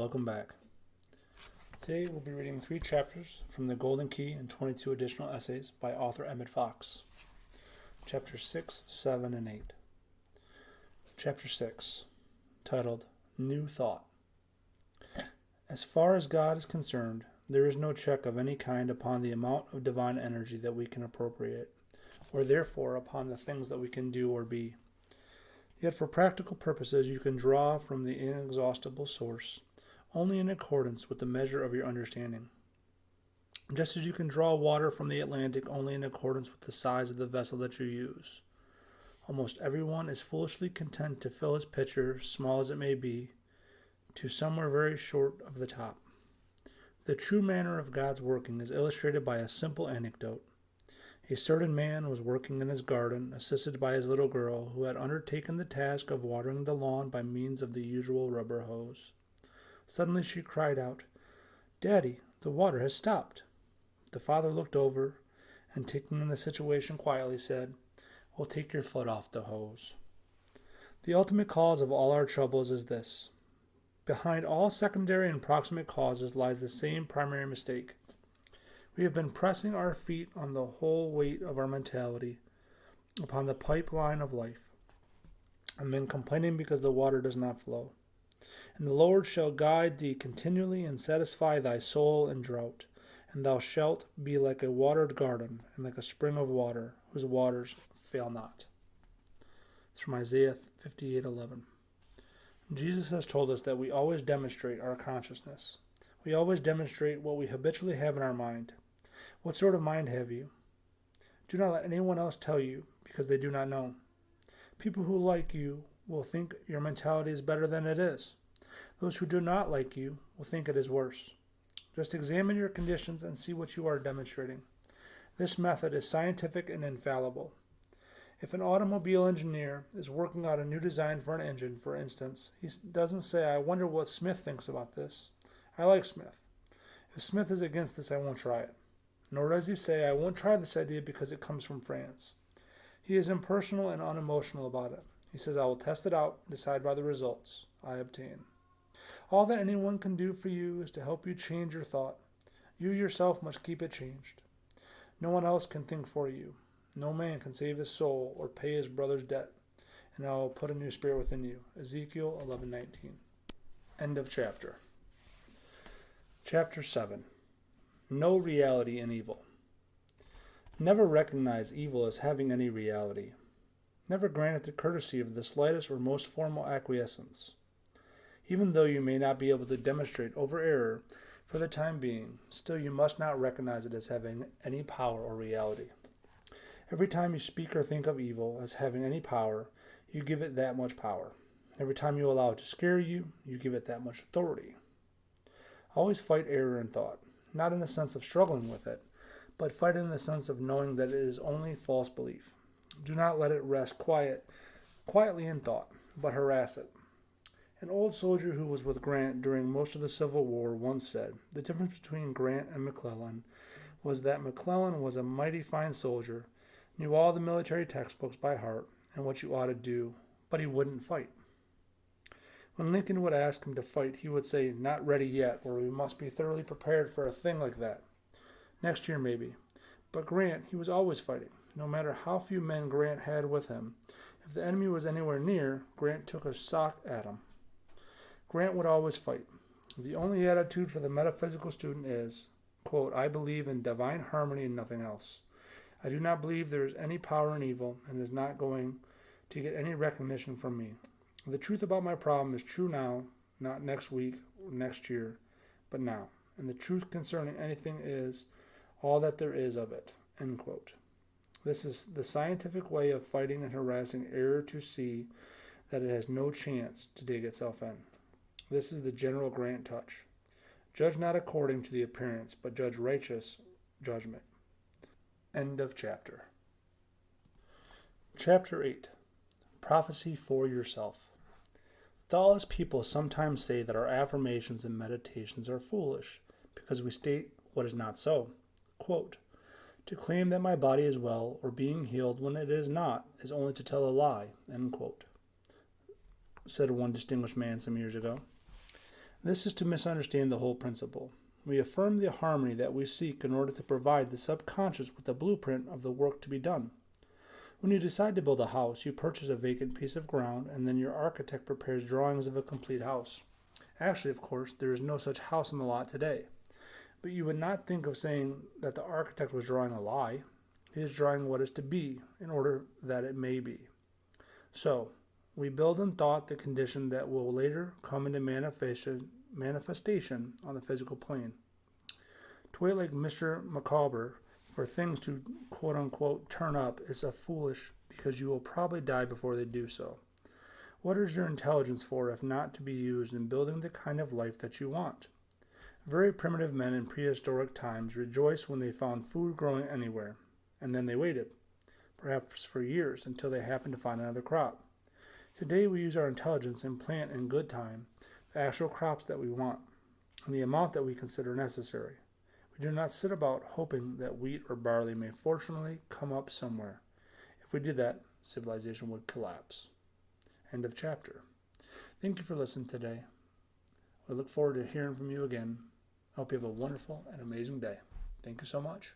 welcome back. Today we'll be reading 3 chapters from The Golden Key and 22 additional essays by author Emmet Fox. Chapters 6, 7, and 8. Chapter 6, titled New Thought. As far as God is concerned, there is no check of any kind upon the amount of divine energy that we can appropriate, or therefore upon the things that we can do or be. Yet for practical purposes you can draw from the inexhaustible source only in accordance with the measure of your understanding. Just as you can draw water from the Atlantic only in accordance with the size of the vessel that you use. Almost everyone is foolishly content to fill his pitcher, small as it may be, to somewhere very short of the top. The true manner of God's working is illustrated by a simple anecdote. A certain man was working in his garden, assisted by his little girl, who had undertaken the task of watering the lawn by means of the usual rubber hose. Suddenly she cried out, "Daddy, the water has stopped." The father looked over, and taking in the situation quietly, said, "Well, take your foot off the hose." The ultimate cause of all our troubles is this. Behind all secondary and proximate causes lies the same primary mistake. We have been pressing our feet on the whole weight of our mentality upon the pipeline of life, and then complaining because the water does not flow. And the Lord shall guide thee continually and satisfy thy soul in drought, and thou shalt be like a watered garden and like a spring of water, whose waters fail not. It's from Isaiah 58:11. Jesus has told us that we always demonstrate our consciousness. We always demonstrate what we habitually have in our mind. What sort of mind have you? Do not let anyone else tell you, because they do not know. People who like you will think your mentality is better than it is. Those who do not like you will think it is worse. Just examine your conditions and see what you are demonstrating. This method is scientific and infallible. If an automobile engineer is working out a new design for an engine, for instance, he doesn't say, "I wonder what Smith thinks about this. I like Smith. If Smith is against this, I won't try it." Nor does he say, "I won't try this idea because it comes from France." He is impersonal and unemotional about it. He says, "I will test it out and decide by the results I obtain." All that anyone can do for you is to help you change your thought. You yourself must keep it changed. No one else can think for you. No man can save his soul or pay his brother's debt, and I will put a new spirit within you. Ezekiel 11:19. End of chapter. Chapter 7. No reality in evil. Never recognize evil as having any reality. Never grant it the courtesy of the slightest or most formal acquiescence. Even though you may not be able to demonstrate over error for the time being, still you must not recognize it as having any power or reality. Every time you speak or think of evil as having any power, you give it that much power. Every time you allow it to scare you, you give it that much authority. Always fight error in thought, not in the sense of struggling with it, but fight in the sense of knowing that it is only false belief. Do not let it rest quietly in thought, but harass it. An old soldier who was with Grant during most of the Civil War once said, the difference between Grant and McClellan was that McClellan was a mighty fine soldier, knew all the military textbooks by heart and what you ought to do, but he wouldn't fight. When Lincoln would ask him to fight, he would say, "Not ready yet, or we must be thoroughly prepared for a thing like that. Next year, maybe." But Grant, he was always fighting. No matter how few men Grant had with him, if the enemy was anywhere near, Grant took a sock at him. Grant would always fight. The only attitude for the metaphysical student is, quote, "I believe in divine harmony and nothing else. I do not believe there is any power in evil and is not going to get any recognition from me. The truth about my problem is true now, not next week or next year, but now. And the truth concerning anything is all that there is of it." End quote. This is the scientific way of fighting and harassing error to see that it has no chance to dig itself in. This is the General Grant touch. Judge not according to the appearance, but judge righteous judgment. End of chapter. Chapter 8. Prophecy for yourself. Thoughtless people sometimes say that our affirmations and meditations are foolish because we state what is not so. Quote, "To claim that my body is well or being healed when it is not is only to tell a lie," end quote, said one distinguished man some years ago. This is to misunderstand the whole principle. We affirm the harmony that we seek in order to provide the subconscious with the blueprint of the work to be done. When you decide to build a house, you purchase a vacant piece of ground, and then your architect prepares drawings of a complete house. Actually, of course, there is no such house on the lot today. But you would not think of saying that the architect was drawing a lie. He is drawing what is to be in order that it may be. So, we build in thought the condition that will later come into manifestation on the physical plane. To wait like Mr. Micawber for things to quote-unquote turn up is foolish because you will probably die before they do so. What is your intelligence for if not to be used in building the kind of life that you want? Very primitive men in prehistoric times rejoiced when they found food growing anywhere, and then they waited, perhaps for years, until they happened to find another crop. Today we use our intelligence and plant in good time the actual crops that we want, and the amount that we consider necessary. We do not sit about hoping that wheat or barley may fortunately come up somewhere. If we did that, civilization would collapse. End of chapter. Thank you for listening today. I look forward to hearing from you again. I hope you have a wonderful and amazing day. Thank you so much.